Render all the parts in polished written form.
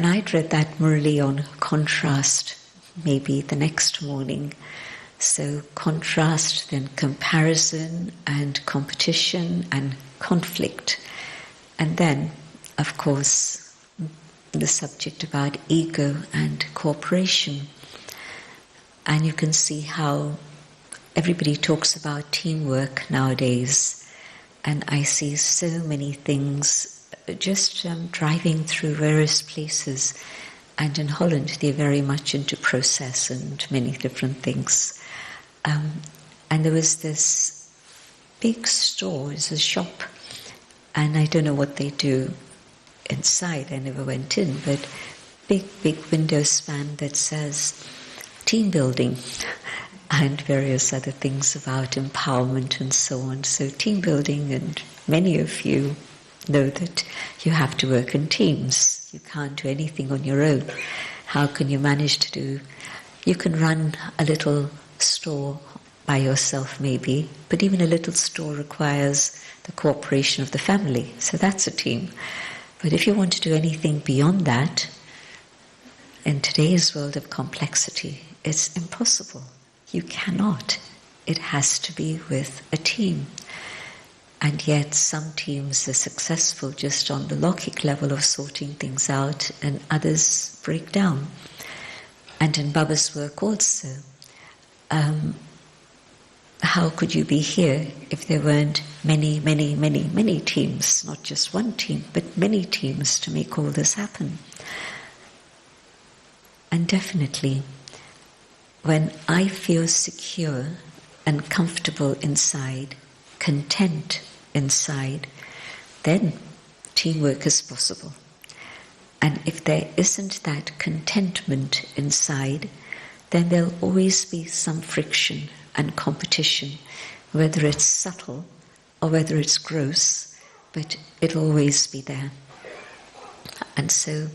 And I'd read that Murli on contrast, maybe the next morning. So contrast, then comparison and competition and conflict. And then, of course, the subject about ego and cooperation. And you can see how everybody talks about teamwork nowadays. And I see so many things just driving through various places. And in Holland, they're very much into process and many different things. And there was this big store, it's a shop, and I don't know what they do inside, I never went in, but big window span that says team building and various other things about empowerment and so on. So team building, and many of you know that you have to work in teams. You can't do anything on your own. How can you manage to do? You can run a little store by yourself maybe, but even a little store requires the cooperation of the family, so that's a team. But if you want to do anything beyond that, in today's world of complexity, it's impossible. You cannot. It has to be with a team. And yet some teams are successful just on the logic level of sorting things out, and others break down. And in Baba's work also, how could you be here if there weren't many teams, not just one team, but many teams to make all this happen? And definitely, when I feel secure and comfortable inside, content inside, then teamwork is possible. And if there isn't that contentment inside, then there'll always be some friction and competition, whether it's subtle or whether it's gross, but it'll always be there. And so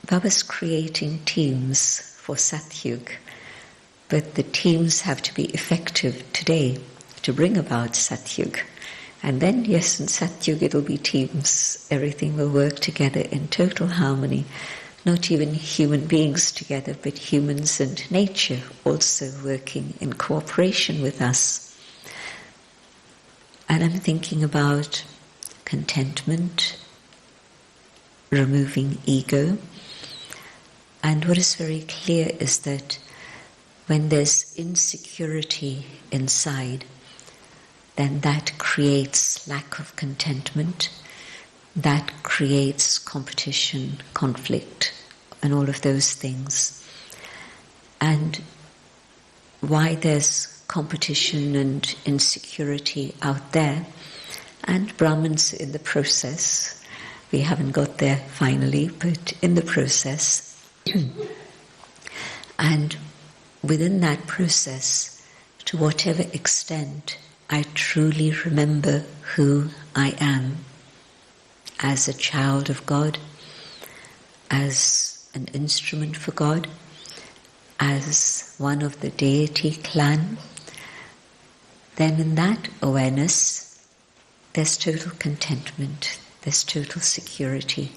Baba's creating teams for Satyug, but the teams have to be effective today to bring about Satyug. And then, yes, in Satyug it'll be teams. Everything will work together in total harmony. Not even human beings together, but humans and nature also working in cooperation with us. And I'm thinking about contentment, removing ego. And what is very clear is that when there's insecurity inside, then that creates lack of contentment, that creates competition, conflict, and all of those things. And why there's competition and insecurity out there, and Brahmins in the process, we haven't got there finally, but in the process, and within that process, to whatever extent I truly remember who I am as a child of God, as an instrument for God, as one of the deity clan, then in that awareness there's total contentment, there's total security,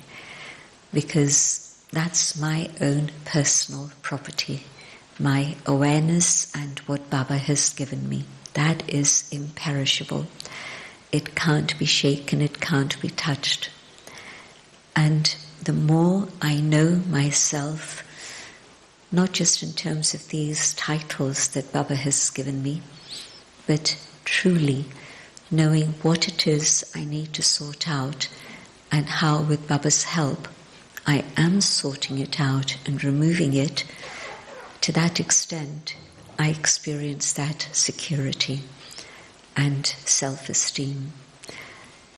because that's my own personal property, my awareness and what Baba has given me. That is imperishable. It can't be shaken, it can't be touched. And the more I know myself, not just in terms of these titles that Baba has given me, but truly knowing what it is I need to sort out, and how with Baba's help I am sorting it out and removing it, to that extent I experience that security and self-esteem.